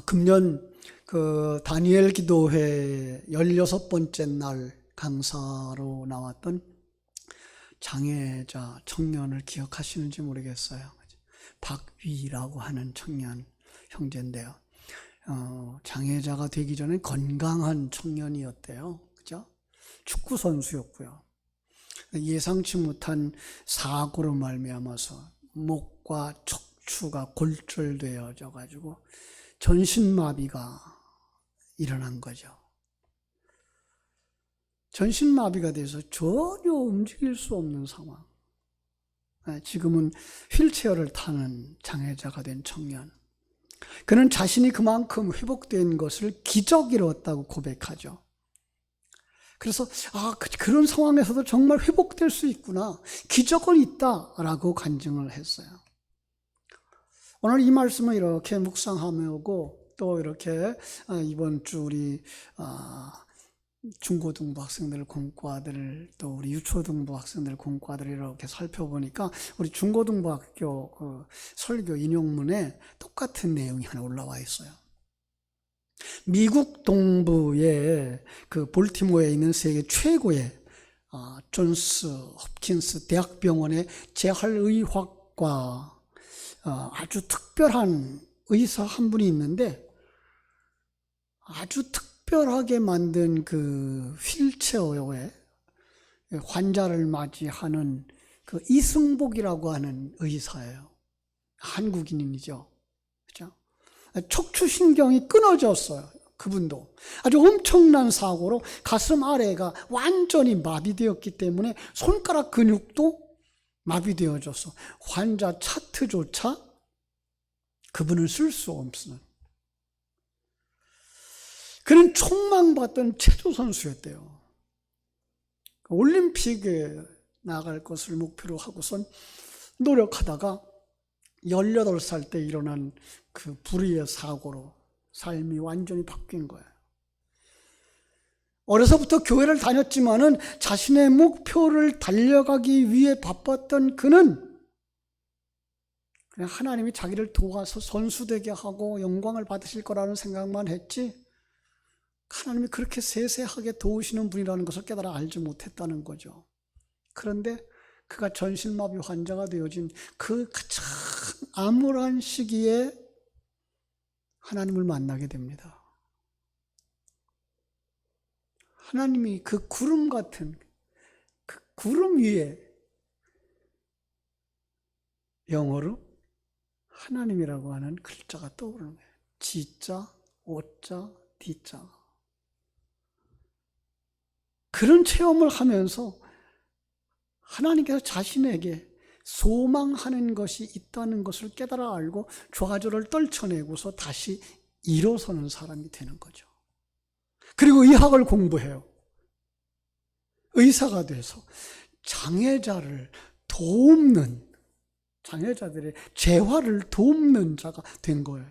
금년 그 다니엘 기도회 16번째 날 강사로 나왔던 장애자 청년을 기억하시는지 모르겠어요. 박위라고 하는 청년 형제인데요. 장애자가 되기 전에 건강한 청년이었대요. 그죠? 축구 선수였고요. 예상치 못한 사고로 말미암아서 목과 척추가 골절되어져 가지고 전신마비가 일어난 거죠. 전신마비가 돼서 전혀 움직일 수 없는 상황. 지금은 휠체어를 타는 장애자가 된 청년. 그는 자신이 그만큼 회복된 것을 기적이었다고 고백하죠. 그래서 그런 상황에서도 정말 회복될 수 있구나, 기적은 있다라고 간증을 했어요. 오늘 이 말씀을 이렇게 묵상하며 오고 또 이렇게 이번 주 우리 중고등부 학생들 공과들 또 우리 유초등부 학생들 공과들 이렇게 살펴보니까 우리 중고등부학교 설교 인용문에 똑같은 내용이 하나 올라와 있어요. 미국 동부의 그 볼티모어에 있는 세계 최고의 존스 홉킨스 대학병원의 재활의학과 아주 특별한 의사 한 분이 있는데, 아주 특별하게 만든 그 휠체어에 환자를 맞이하는 그 이승복이라고 하는 의사예요. 한국인이죠. 그죠? 척추신경이 끊어졌어요. 그분도 아주 엄청난 사고로 가슴 아래가 완전히 마비되었기 때문에 손가락 근육도 마비되어져서 환자 차트조차 그분을 쓸 수 없는, 그는 촉망받던 체조 선수였대요. 올림픽에 나갈 것을 목표로 하고선 노력하다가 18살 때 일어난 그 불의의 사고로 삶이 완전히 바뀐 거예요. 어려서부터 교회를 다녔지만은 자신의 목표를 달려가기 위해 바빴던 그는 그냥 하나님이 자기를 도와서 선수되게 하고 영광을 받으실 거라는 생각만 했지, 하나님이 그렇게 세세하게 도우시는 분이라는 것을 깨달아 알지 못했다는 거죠. 그런데 그가 전신마비 환자가 되어진 그 가장 암울한 시기에 하나님을 만나게 됩니다. 하나님이 그 구름 같은 그 구름 위에, 영어로 하나님이라고 하는 글자가 떠오르는 거예요. 지자, 오자, 디자. 그런 체험을 하면서 하나님께서 자신에게 소망하는 것이 있다는 것을 깨달아 알고 좌절을 떨쳐내고서 다시 일어서는 사람이 되는 거죠. 그리고 의학을 공부해요. 의사가 돼서 장애자를 돕는, 장애자들의 재활을 돕는 자가 된 거예요.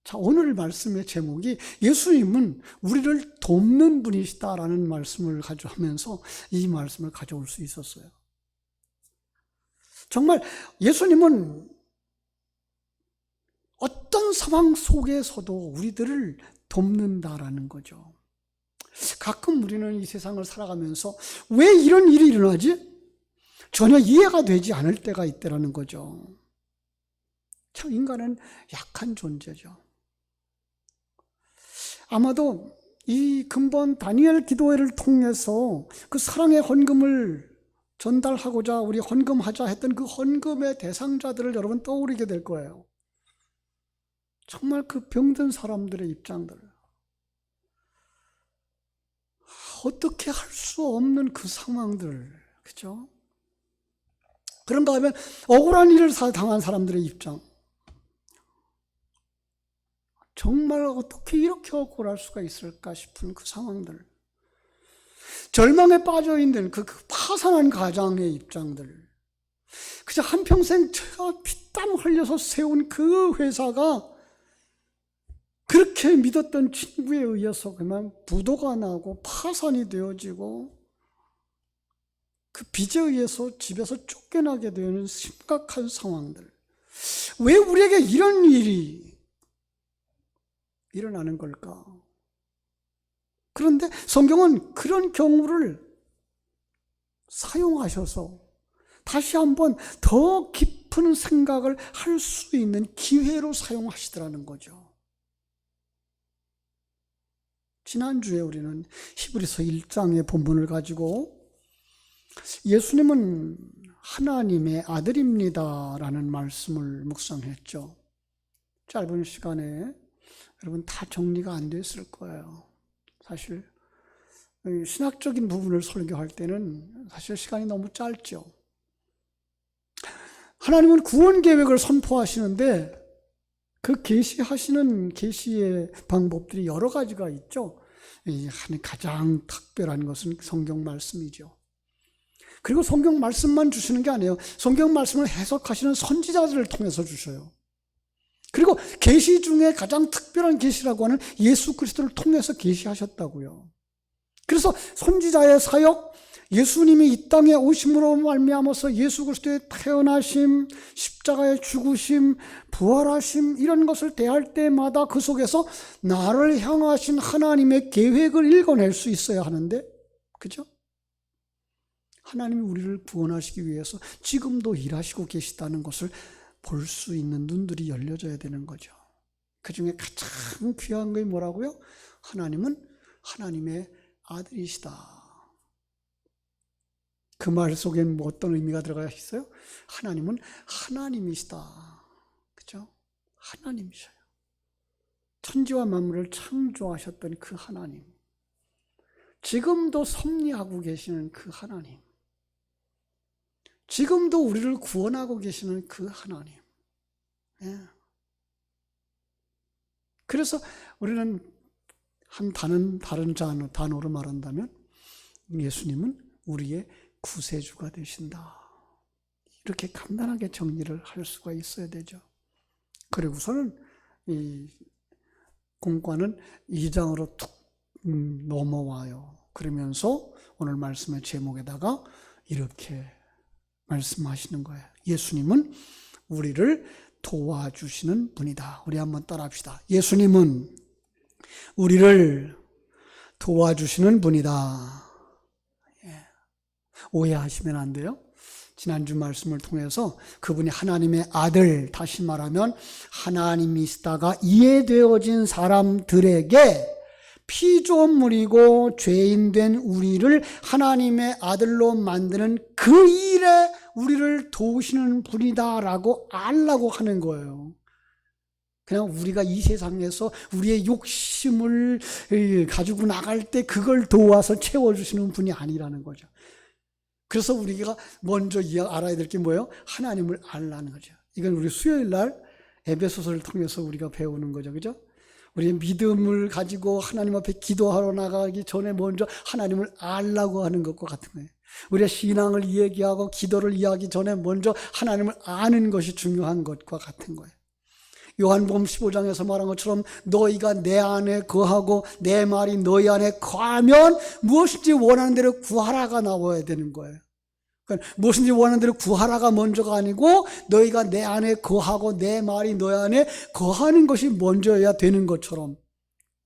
자, 오늘 말씀의 제목이 예수님은 우리를 돕는 분이시다라는 말씀을 가져오면서 이 말씀을 가져올 수 있었어요. 정말 예수님은 어떤 상황 속에서도 우리들을 돕는다라는 거죠. 가끔 우리는 이 세상을 살아가면서 왜 이런 일이 일어나지? 전혀 이해가 되지 않을 때가 있다라는 거죠. 참 인간은 약한 존재죠. 아마도 이 근본 다니엘 기도회를 통해서 그 사랑의 헌금을 전달하고자 우리 헌금하자 했던 그 헌금의 대상자들을 여러분 떠오르게 될 거예요. 정말 그 병든 사람들의 입장들, 어떻게 할 수 없는 그 상황들, 그죠? 그런가 하면 억울한 일을 당한 사람들의 입장, 정말 어떻게 이렇게 억울할 수가 있을까 싶은 그 상황들, 절망에 빠져있는 그 파산한 가장의 입장들, 그저 한평생 피땀 흘려서 세운 그 회사가 그렇게 믿었던 친구에 의해서 그만 부도가 나고 파산이 되어지고 그 빚에 의해서 집에서 쫓겨나게 되는 심각한 상황들, 왜 우리에게 이런 일이 일어나는 걸까? 그런데 성경은 그런 경우를 사용하셔서 다시 한번 더 깊은 생각을 할 수 있는 기회로 사용하시더라는 거죠. 지난주에 우리는 히브리서 1장의 본문을 가지고 예수님은 하나님의 아들입니다 라는 말씀을 묵상했죠. 짧은 시간에 여러분 다 정리가 안 됐을 거예요. 사실 신학적인 부분을 설교할 때는 사실 시간이 너무 짧죠. 하나님은 구원 계획을 선포하시는데 그 계시하시는 계시의 방법들이 여러 가지가 있죠. 가장 특별한 것은 성경 말씀이죠. 그리고 성경 말씀만 주시는 게 아니에요. 성경 말씀을 해석하시는 선지자들을 통해서 주셔요. 그리고 계시 중에 가장 특별한 계시라고 하는 예수 그리스도를 통해서 계시하셨다고요. 그래서 선지자의 사역, 예수님이 이 땅에 오심으로 말미암아서 예수 그리스도의 태어나심, 십자가의 죽으심, 부활하심 이런 것을 대할 때마다 그 속에서 나를 향하신 하나님의 계획을 읽어낼 수 있어야 하는데, 그죠? 하나님이 우리를 구원하시기 위해서 지금도 일하시고 계시다는 것을 볼 수 있는 눈들이 열려져야 되는 거죠. 그 중에 가장 귀한 게 뭐라고요? 하나님은 하나님의 아들이시다. 그 말 속에는 뭐 어떤 의미가 들어가 있어요? 하나님은 하나님이시다. 그죠? 하나님이셔요. 천지와 만물을 창조하셨던 그 하나님. 지금도 섭리하고 계시는 그 하나님. 지금도 우리를 구원하고 계시는 그 하나님. 예. 그래서 우리는 다른 단어로 말한다면 예수님은 우리의 구세주가 되신다. 이렇게 간단하게 정리를 할 수가 있어야 되죠. 그리고서는 이 공과는 2장으로 툭 넘어와요. 그러면서 오늘 말씀의 제목에다가 이렇게 말씀하시는 거예요. 예수님은 우리를 도와주시는 분이다. 우리 한번 따라합시다. 예수님은 우리를 도와주시는 분이다. 오해하시면 안 돼요. 지난주 말씀을 통해서 그분이 하나님의 아들, 다시 말하면 하나님이시다가 이해되어진 사람들에게 피조물이고 죄인된 우리를 하나님의 아들로 만드는 그 일에 우리를 도우시는 분이다라고 알라고 하는 거예요. 그냥 우리가 이 세상에서 우리의 욕심을 가지고 나갈 때 그걸 도와서 채워주시는 분이 아니라는 거죠. 그래서 우리가 먼저 알아야 될 게 뭐예요? 하나님을 알라는 거죠. 이건 우리 수요일 날 에베소서를 통해서 우리가 배우는 거죠. 그죠? 우리의 믿음을 가지고 하나님 앞에 기도하러 나가기 전에 먼저 하나님을 알라고 하는 것과 같은 거예요. 우리의 신앙을 얘기하고 기도를 이해하기 전에 먼저 하나님을 아는 것이 중요한 것과 같은 거예요. 요한복음 15장에서 말한 것처럼 너희가 내 안에 거하고 내 말이 너희 안에 거하면 무엇인지 원하는 대로 구하라가 나와야 되는 거예요. 그러니까 무엇인지 원하는 대로 구하라가 먼저가 아니고 너희가 내 안에 거하고 내 말이 너희 안에 거하는 것이 먼저여야 되는 것처럼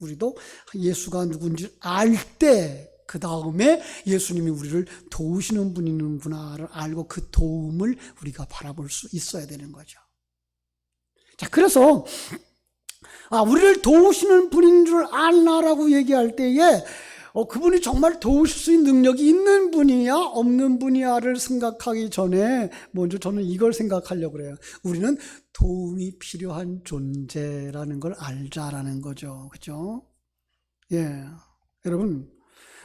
우리도 예수가 누군지 알 때 그 다음에 예수님이 우리를 도우시는 분이구나를 알고 그 도움을 우리가 바라볼 수 있어야 되는 거죠. 자, 그래서 우리를 도우시는 분인 줄 알라라고 얘기할 때에 그분이 정말 도우실 수 있는 능력이 있는 분이야 없는 분이야를 생각하기 전에 먼저 저는 이걸 생각하려고 그래요. 우리는 도움이 필요한 존재라는 걸 알자라는 거죠. 그죠? 예, 여러분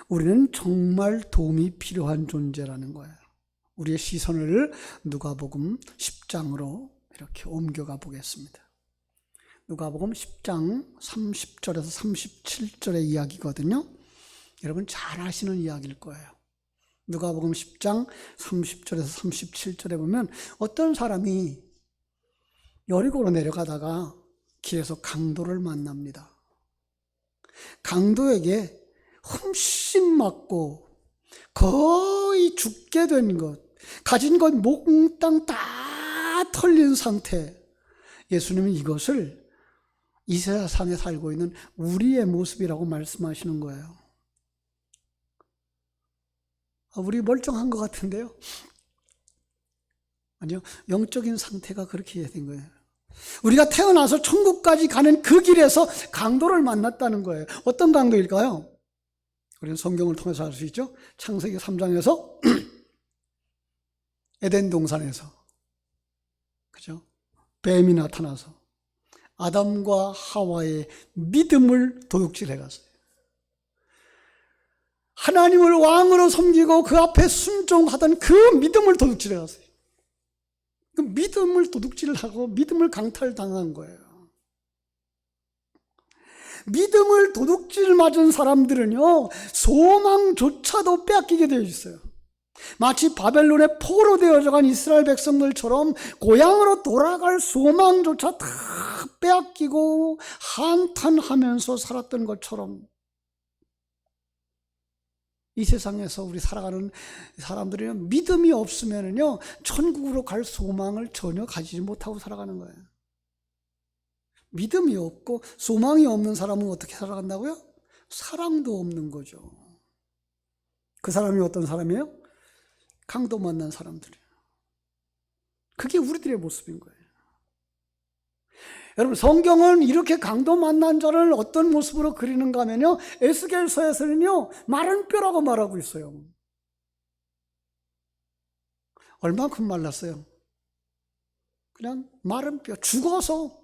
우리는 정말 도움이 필요한 존재라는 거예요. 우리의 시선을 누가복음 10장으로 이렇게 옮겨가 보겠습니다. 누가복음 10장 30절에서 37절의 이야기거든요. 여러분 잘 아시는 이야기일 거예요. 누가복음 10장 30절에서 37절에 보면 어떤 사람이 여리고로 내려가다가 길에서 강도를 만납니다. 강도에게 흠씬 맞고 거의 죽게 된 것, 가진 것 몽땅 다 털린 상태. 예수님은 이것을 이 세상에 살고 있는 우리의 모습이라고 말씀하시는 거예요. 우리 멀쩡한 것 같은데요? 아니요, 영적인 상태가 그렇게 된 거예요. 우리가 태어나서 천국까지 가는 그 길에서 강도를 만났다는 거예요. 어떤 강도일까요? 우리는 성경을 통해서 알 수 있죠. 창세기 3장에서 에덴 동산에서, 그죠? 뱀이 나타나서 아담과 하와의 믿음을 도둑질해 갔어요. 하나님을 왕으로 섬기고 그 앞에 순종하던 그 믿음을 도둑질해 갔어요. 그 믿음을 도둑질하고 믿음을 강탈당한 거예요. 믿음을 도둑질 맞은 사람들은요, 소망조차도 빼앗기게 되어 있어요. 마치 바벨론의 포로 되어져간 이스라엘 백성들처럼 고향으로 돌아갈 소망조차 다 빼앗기고 한탄하면서 살았던 것처럼 이 세상에서 우리 살아가는 사람들은 믿음이 없으면요, 천국으로 갈 소망을 전혀 가지지 못하고 살아가는 거예요. 믿음이 없고 소망이 없는 사람은 어떻게 살아간다고요? 사랑도 없는 거죠. 그 사람이 어떤 사람이에요? 강도 만난 사람들이에요. 그게 우리들의 모습인 거예요. 여러분, 성경은 이렇게 강도 만난 자를 어떤 모습으로 그리는가 하면요, 에스겔서에서는요, 마른 뼈라고 말하고 있어요. 얼만큼 말랐어요? 그냥 마른 뼈, 죽어서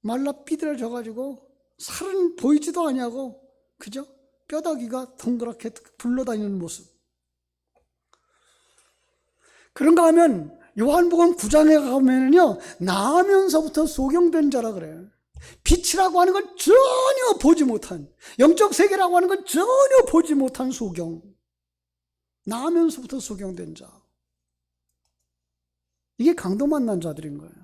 말라 삐들어져가지고 살은 보이지도 아니하고, 그죠? 뼈다귀가 동그랗게 굴러다니는 모습. 그런가 하면 요한복음 9장에 가면은요, 나으면서부터 소경된 자라 그래요. 빛이라고 하는 건 전혀 보지 못한, 영적 세계라고 하는 건 전혀 보지 못한 소경. 나으면서부터 소경된 자. 이게 강도 만난 자들인 거예요.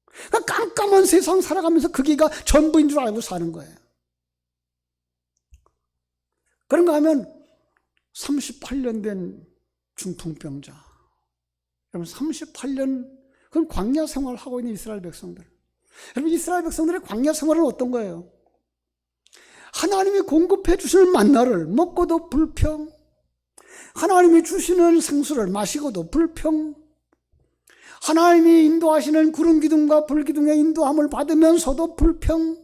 그러니까 깜깜한 세상 살아가면서 그게가 전부인 줄 알고 사는 거예요. 그런가 하면 38년 된 중풍병자. 여러분, 38년, 그건 광야 생활을 하고 있는 이스라엘 백성들. 여러분, 이스라엘 백성들의 광야 생활은 어떤 거예요? 하나님이 공급해 주시는 만나를 먹고도 불평, 하나님이 주시는 생수를 마시고도 불평, 하나님이 인도하시는 구름 기둥과 불 기둥의 인도함을 받으면서도 불평,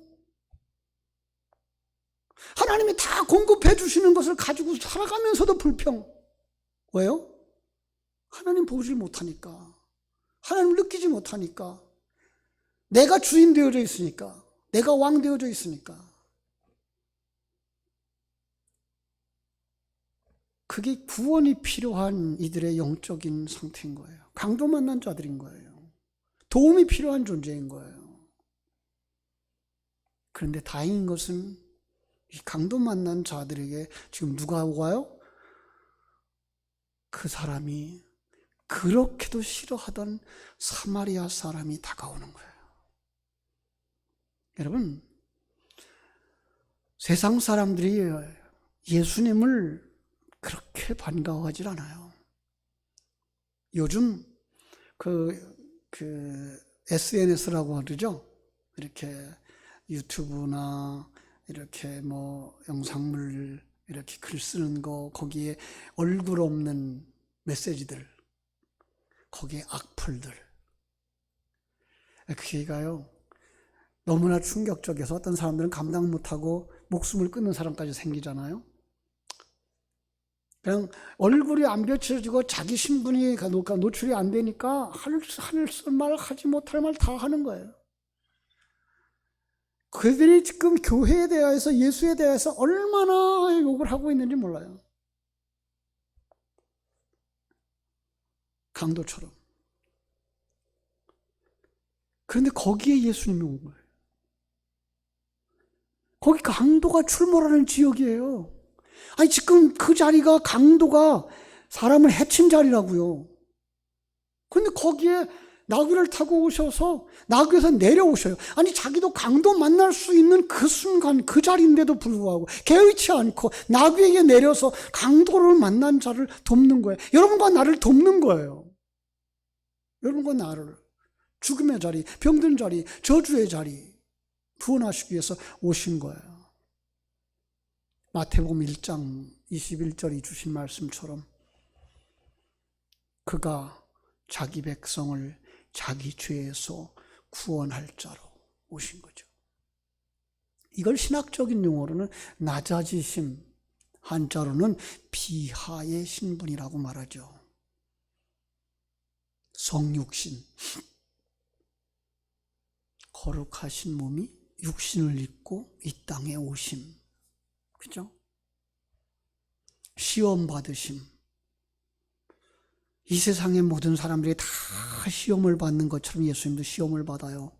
하나님이 다 공급해 주시는 것을 가지고 살아가면서도 불평. 왜요? 하나님 보질 못하니까, 하나님 느끼지 못하니까, 내가 주인 되어져 있으니까, 내가 왕 되어져 있으니까. 그게 구원이 필요한 이들의 영적인 상태인 거예요. 강도 만난 자들인 거예요. 도움이 필요한 존재인 거예요. 그런데 다행인 것은 이 강도 만난 자들에게 지금 누가 와요? 그 사람이 그렇게도 싫어하던 사마리아 사람이 다가오는 거예요. 여러분, 세상 사람들이 예수님을 그렇게 반가워하질 않아요. 요즘 SNS라고 하죠. 이렇게 유튜브나 이렇게 뭐 영상물 이렇게 글 쓰는 거, 거기에 얼굴 없는 메시지들, 거기에 악플들, 그게가요 너무나 충격적이어서 어떤 사람들은 감당 못하고 목숨을 끊는 사람까지 생기잖아요. 그냥 얼굴이 안 비춰지고 자기 신분이 노출이 안 되니까 할 말 하지 못할 말 다 하는 거예요. 그들이 지금 교회에 대해서, 예수에 대해서 얼마나 욕을 하고 있는지 몰라요. 강도처럼. 그런데 거기에 예수님이 온 거예요. 거기 강도가 출몰하는 지역이에요. 아니, 지금 그 자리가, 강도가 사람을 해친 자리라고요. 그런데 거기에 나귀를 타고 오셔서 나귀에서 내려오셔요. 아니, 자기도 강도 만날 수 있는 그 순간, 그 자리인데도 불구하고 개의치 않고 나귀에게 내려서 강도를 만난 자를 돕는 거예요. 여러분과 나를 돕는 거예요. 여러분과 나를. 죽음의 자리, 병든 자리, 저주의 자리. 구원하시기 위해서 오신 거예요. 마태복음 1장 21절이 주신 말씀처럼 그가 자기 백성을 자기 죄에서 구원할 자로 오신 거죠. 이걸 신학적인 용어로는 낮아지심, 한자로는 비하의 신분이라고 말하죠. 성육신, 거룩하신 몸이 육신을 입고 이 땅에 오심, 그죠? 시험 받으심. 이 세상의 모든 사람들이 다 시험을 받는 것처럼 예수님도 시험을 받아요.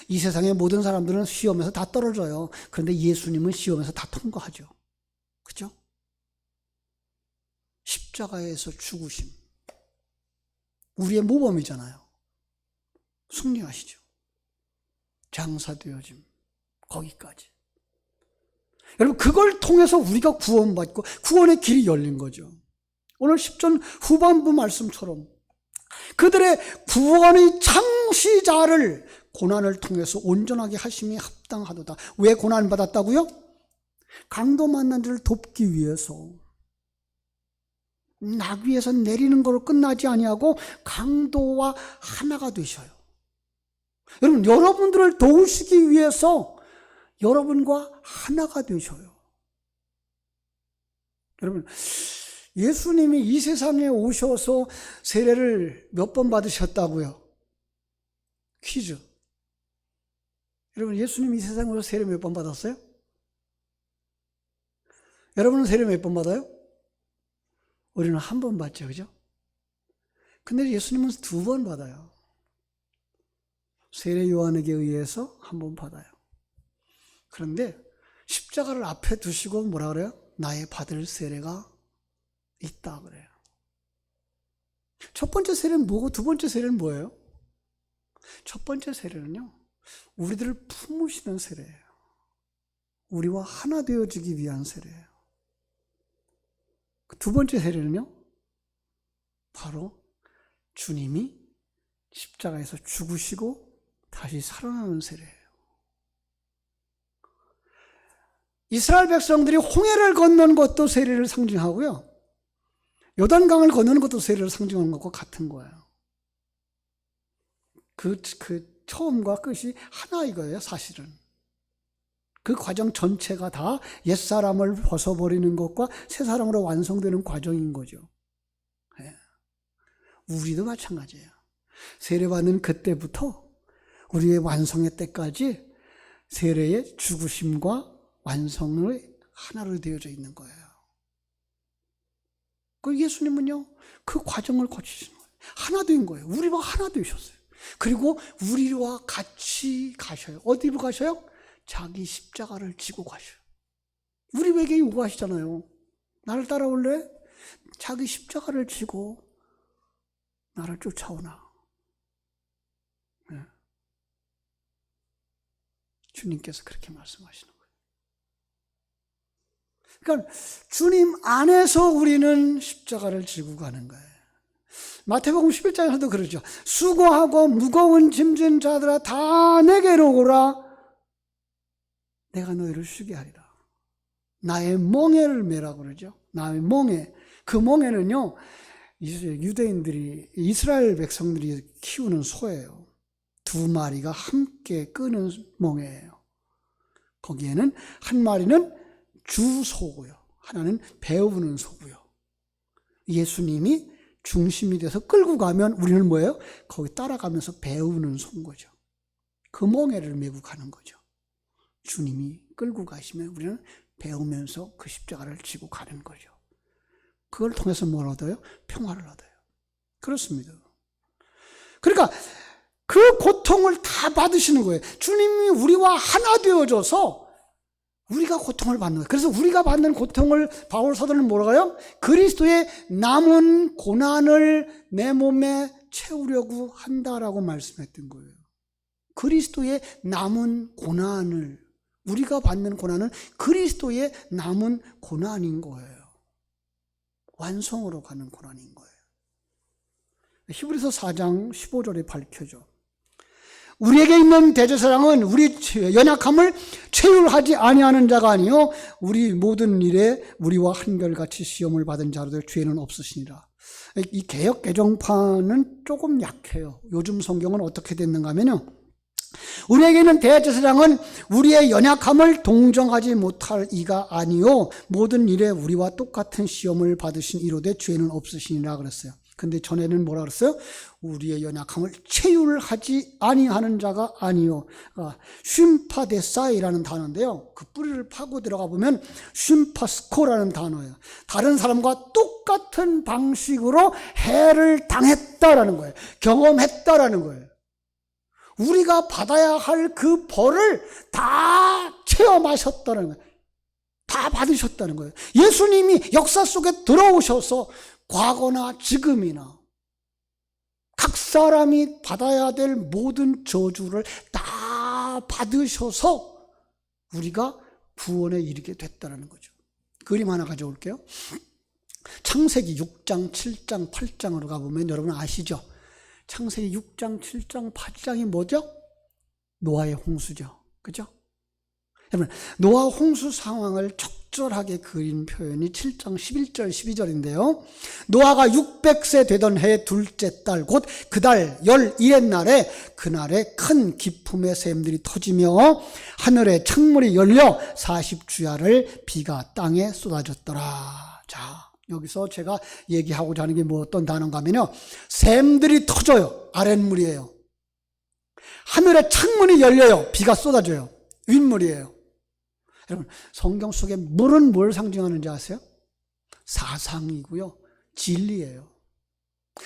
이 세상의 모든 사람들은 시험에서 다 떨어져요. 그런데 예수님은 시험에서 다 통과하죠. 그죠? 십자가에서 죽으심. 우리의 모범이잖아요. 승리하시죠. 장사되어짐. 거기까지. 여러분, 그걸 통해서 우리가 구원받고 구원의 길이 열린 거죠. 오늘 10절 후반부 말씀처럼 그들의 구원의 창시자를 고난을 통해서 온전하게 하심이 합당하도다. 왜 고난을 받았다고요? 강도 만난 자를 돕기 위해서. 나귀에서 내리는 걸로 끝나지 아니하고 강도와 하나가 되셔요. 여러분, 여러분들을 도우시기 위해서 여러분과 하나가 되셔요. 여러분, 예수님이 이 세상에 오셔서 세례를 몇 번 받으셨다고요? 퀴즈. 여러분, 예수님이 이 세상에 오셔서 세례 몇 번 받았어요? 여러분은 세례 몇 번 받아요? 우리는 한 번 받죠, 그죠? 근데 예수님은 2번 받아요. 세례 요한에게 의해서 한 번 받아요. 그런데 십자가를 앞에 두시고 뭐라 그래요? 나의 받을 세례가 있다 그래요. 첫 번째 세례는 뭐고 두 번째 세례는 뭐예요? 첫 번째 세례는요, 우리들을 품으시는 세례예요. 우리와 하나 되어지기 위한 세례예요. 두 번째 세례는요, 바로 주님이 십자가에서 죽으시고 다시 살아나는 세례예요. 이스라엘 백성들이 홍해를 건너는 것도 세례를 상징하고요, 요단강을 건너는 것도 세례를 상징하는 것과 같은 거예요. 그 처음과 끝이 하나 이거예요, 사실은. 그 과정 전체가 다 옛사람을 벗어버리는 것과 새사람으로 완성되는 과정인 거죠. 네. 우리도 마찬가지예요. 세례받는 그때부터 우리의 완성의 때까지 세례의 죽으심과 완성의 하나로 되어져 있는 거예요. 그 예수님은요, 그 과정을 거치시는 거예요. 하나 된 거예요. 우리와 하나 되셨어요. 그리고 우리와 같이 가셔요. 어디로 가셔요? 자기 십자가를 지고 가셔요. 우리에게 요구하시잖아요. 나를 따라올래? 자기 십자가를 지고 나를 쫓아오나. 네. 주님께서 그렇게 말씀하시는 거예요. 그러니까 주님 안에서 우리는 십자가를 지고 가는 거예요. 마태복음 11장에서도 그러죠. 수고하고 무거운 짐진 자들아 다 내게로 오라. 내가 너희를 쉬게 하리라. 나의 멍에를 메라고 그러죠. 나의 멍에. 그 멍에는요, 유대인들이, 이스라엘 백성들이 키우는 소예요. 2마리가 함께 끄는 멍에예요. 거기에는 한 마리는 주소고요, 하나는 배우는 소고요. 예수님이 중심이 돼서 끌고 가면 우리는 뭐예요? 거기 따라가면서 배우는 소인 거죠. 그 멍에를 메고 가는 거죠. 주님이 끌고 가시면 우리는 배우면서 그 십자가를 지고 가는 거죠. 그걸 통해서 뭘 얻어요? 평화를 얻어요. 그렇습니다. 그러니까 그 고통을 다 받으시는 거예요. 주님이 우리와 하나 되어져서 우리가 고통을 받는 거예요. 그래서 우리가 받는 고통을 바울 사도는 뭐라고 해요? 그리스도의 남은 고난을 내 몸에 채우려고 한다라고 말씀했던 거예요. 그리스도의 남은 고난을, 우리가 받는 고난은 그리스도의 남은 고난인 거예요. 완성으로 가는 고난인 거예요. 히브리서 4장 15절에 밝혀져. 우리에게 있는 대제사장은 우리 연약함을 체휼하지 아니하는 자가 아니요 우리 모든 일에 우리와 한결같이 시험을 받은 자로도 죄는 없으시니라. 이 개역 개정판은 조금 약해요. 요즘 성경은 어떻게 됐는가 하면요, 우리에게 있는 대제사장은 우리의 연약함을 동정하지 못할 이가 아니요 모든 일에 우리와 똑같은 시험을 받으신 이로되 죄는 없으시니라 그랬어요. 근데 전에는 뭐라 그랬어요? 우리의 연약함을 체휼하지 아니하는 자가 아니요. 쉼파데사이라는 단어인데요, 그 뿌리를 파고 들어가 보면 쉼파스코라는 단어예요. 다른 사람과 똑같은 방식으로 해를 당했다라는 거예요. 경험했다라는 거예요. 우리가 받아야 할 그 벌을 다 체험하셨다는 거예요. 다 받으셨다는 거예요. 예수님이 역사 속에 들어오셔서 과거나 지금이나 각 사람이 받아야 될 모든 저주를 다 받으셔서 우리가 구원에 이르게 됐다는 거죠. 그림 하나 가져올게요. 창세기 6장, 7장, 8장으로 가보면 여러분 아시죠? 창세기 6장, 7장, 8장이 뭐죠? 노아의 홍수죠. 그죠? 여러분, 노아 홍수 상황을 적절하게 그린 표현이 7장 11절, 12절인데요. 노아가 600세 되던 해 둘째 달, 곧 그 달 11의 날에 그날에 큰 기품의 샘들이 터지며 하늘의 창문이 열려 40주야를 비가 땅에 쏟아졌더라. 자, 여기서 제가 얘기하고자 하는 게 뭐 어떤 단어인가 하면요, 샘들이 터져요. 아랫물이에요. 하늘의 창문이 열려요. 비가 쏟아져요. 윗물이에요. 여러분, 성경 속에 물은 뭘 상징하는지 아세요? 사상이고요, 진리예요.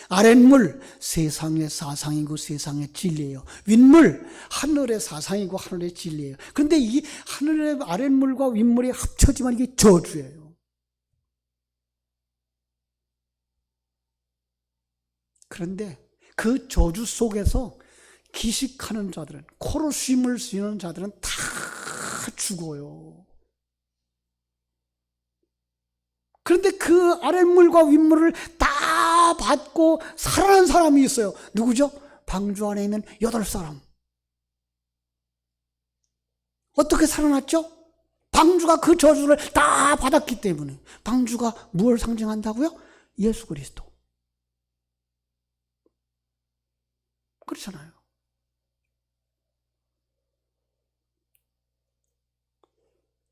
아랫물, 세상의 사상이고 세상의 진리예요. 윗물, 하늘의 사상이고 하늘의 진리예요. 그런데 이 하늘의 아랫물과 윗물이 합쳐지면 이게 저주예요. 그런데 그 저주 속에서 기식하는 자들은, 코로 쉼을 쉬는 자들은 다 죽어요. 그런데 그 아랫물과 윗물을 다 받고 살아난 사람이 있어요. 누구죠? 방주 안에 있는 8사람. 어떻게 살아났죠? 방주가 그 저주를 다 받았기 때문에. 방주가 무엇을 상징한다고요? 예수 그리스도. 그렇잖아요.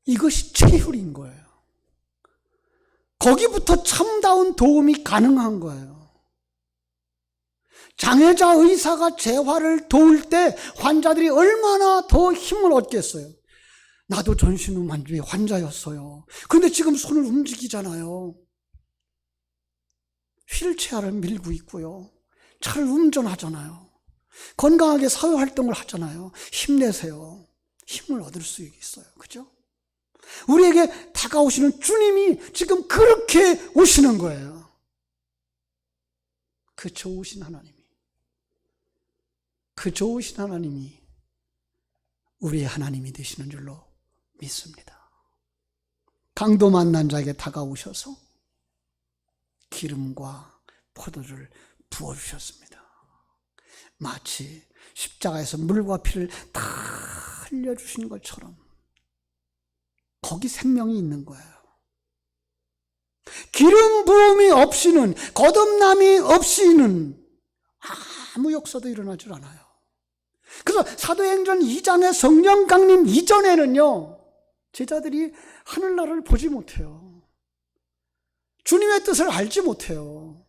이것이 체휼인 거예요. 거기부터 참다운 도움이 가능한 거예요. 장애자 의사가 재활을 도울 때 환자들이 얼마나 더 힘을 얻겠어요. 나도 전신후만주의 환자였어요. 그런데 지금 손을 움직이잖아요. 휠체어를 밀고 있고요. 차를 운전하잖아요. 건강하게 사회활동을 하잖아요. 힘내세요. 힘을 얻을 수 있어요. 그죠? 우리에게 다가오시는 주님이 지금 그렇게 오시는 거예요. 그 좋으신 하나님이 우리의 하나님이 되시는 줄로 믿습니다. 강도 만난 자에게 다가오셔서 기름과 포도를 부어주셨습니다. 마치 십자가에서 물과 피를 다 흘려주신 것처럼 거기 생명이 있는 거예요. 기름 부음이 없이는, 거듭남이 없이는 아무 역사도 일어나질 않아요. 그래서 사도행전 2장의 성령 강림 이전에는요, 제자들이 하늘나라를 보지 못해요. 주님의 뜻을 알지 못해요.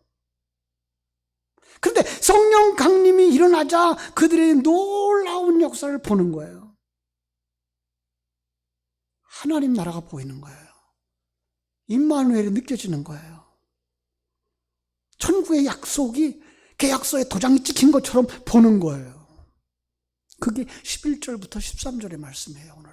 그런데 성령 강림이 일어나자 그들의 놀라운 역사를 보는 거예요. 하나님 나라가 보이는 거예요. 임마누엘이 느껴지는 거예요. 천국의 약속이 계약서에 도장이 찍힌 것처럼 보는 거예요. 그게 11절부터 13절의 말씀이에요. 오늘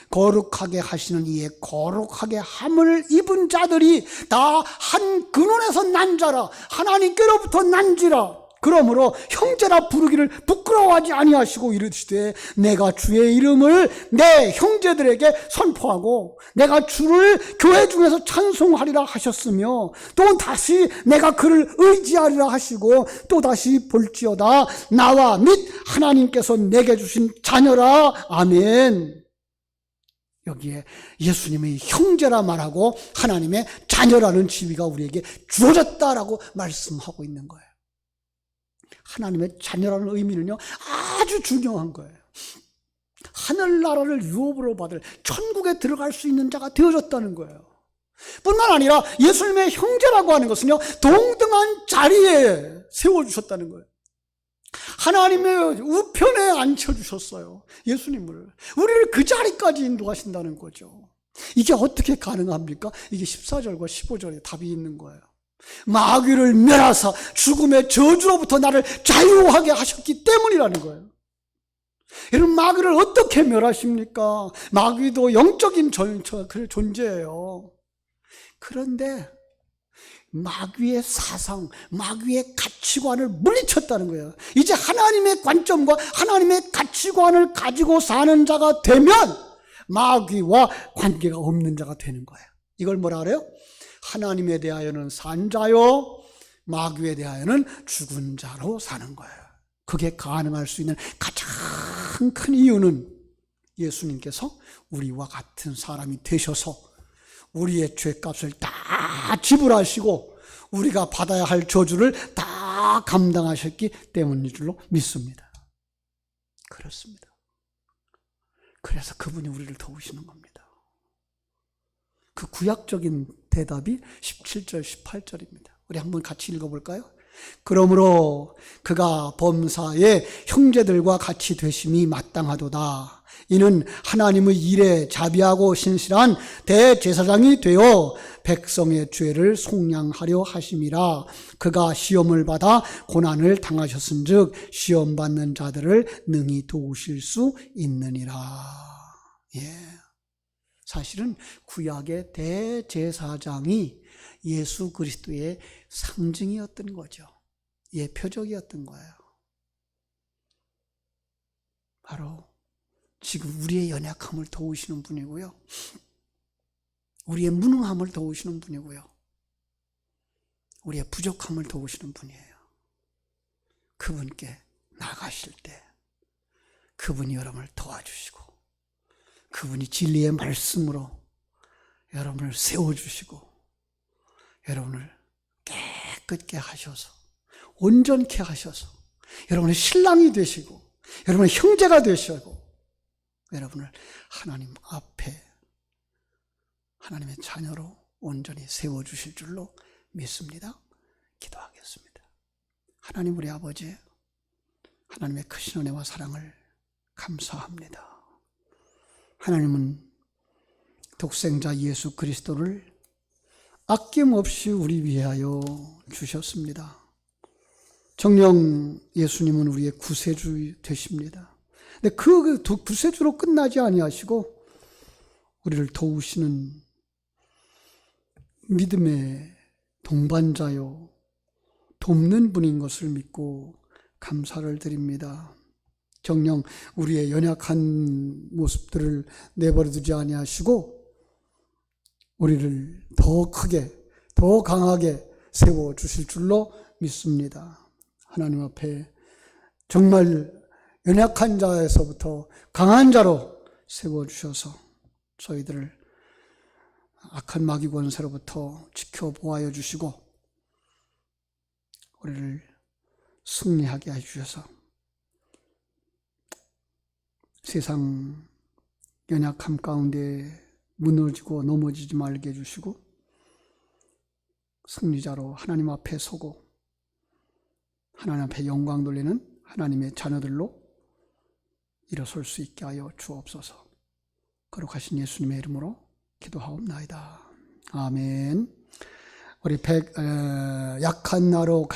거룩하게 하시는 이에 거룩하게 함을 입은 자들이 다 한 근원에서 난 자라, 하나님께로부터 난지라. 그러므로 형제라 부르기를 부끄러워하지 아니하시고 이르시되 내가 주의 이름을 내 형제들에게 선포하고 내가 주를 교회 중에서 찬송하리라 하셨으며 또 다시 내가 그를 의지하리라 하시고 또 다시 볼지어다 나와 및 하나님께서 내게 주신 자녀라. 아멘. 여기에 예수님의 형제라 말하고 하나님의 자녀라는 지위가 우리에게 주어졌다라고 말씀하고 있는 거예요. 하나님의 자녀라는 의미는요, 아주 중요한 거예요. 하늘나라를 유업으로 받을 천국에 들어갈 수 있는 자가 되어졌다는 거예요. 뿐만 아니라 예수님의 형제라고 하는 것은요, 동등한 자리에 세워주셨다는 거예요. 하나님의 우편에 앉혀주셨어요. 예수님을. 우리를 그 자리까지 인도하신다는 거죠. 이게 어떻게 가능합니까? 이게 14절과 15절에 답이 있는 거예요. 마귀를 멸하사 죽음의 저주로부터 나를 자유하게 하셨기 때문이라는 거예요. 여러분, 마귀를 어떻게 멸하십니까? 마귀도 영적인 존재예요. 그런데 마귀의 사상, 마귀의 가치관을 물리쳤다는 거예요. 이제 하나님의 관점과 하나님의 가치관을 가지고 사는 자가 되면 마귀와 관계가 없는 자가 되는 거예요. 이걸 뭐라 그래요? 하나님에 대하여는 산 자요, 마귀에 대하여는 죽은 자로 사는 거예요. 그게 가능할 수 있는 가장 큰 이유는 예수님께서 우리와 같은 사람이 되셔서 우리의 죄값을 다 지불하시고 우리가 받아야 할 저주를 다 감당하셨기 때문인 줄로 믿습니다. 그렇습니다. 그래서 그분이 우리를 도우시는 겁니다. 그 구약적인 대답이 17절, 18절입니다. 우리 한번 같이 읽어볼까요? 그러므로 그가 범사의 형제들과 같이 되심이 마땅하도다. 이는 하나님의 일에 자비하고 신실한 대제사장이 되어 백성의 죄를 속량하려 하심이라. 그가 시험을 받아 고난을 당하셨은즉 시험 받는 자들을 능히 도우실 수 있느니라. 사실은 구약의 대제사장이 예수 그리스도의 상징이었던 거죠. 예표적이었던 거예요. 바로 지금 우리의 연약함을 도우시는 분이고요. 우리의 무능함을 도우시는 분이고요. 우리의 부족함을 도우시는 분이에요. 그분께 나가실 때 그분이 여러분을 도와주시고 그분이 진리의 말씀으로 여러분을 세워주시고 여러분을 깨끗게 하셔서 온전케 하셔서 여러분의 신랑이 되시고 여러분의 형제가 되시고 여러분을 하나님 앞에 하나님의 자녀로 온전히 세워주실 줄로 믿습니다. 기도하겠습니다. 하나님 우리 아버지, 하나님의 크신 은혜와 사랑을 감사합니다. 하나님은 독생자 예수 그리스도를 아낌없이 우리 위하여 주셨습니다. 정녕 예수님은 우리의 구세주 되십니다. 근데 그 구세주로 끝나지 아니하시고 우리를 도우시는 믿음의 동반자요 돕는 분인 것을 믿고 감사를 드립니다. 정녕 우리의 연약한 모습들을 내버려두지 아니하시고 우리를 더 크게 더 강하게 세워주실 줄로 믿습니다. 하나님 앞에 정말 연약한 자에서부터 강한 자로 세워주셔서 저희들을 악한 마귀 권세로부터 지켜보아여 주시고 우리를 승리하게 해주셔서 세상 연약함 가운데 무너지고 넘어지지 말게 해주시고 승리자로 하나님 앞에 서고 하나님 앞에 영광 돌리는 하나님의 자녀들로 일어설 수 있게 하여 주옵소서. 거룩하신 예수님의 이름으로 기도하옵나이다. 아멘. 우리 약한 나로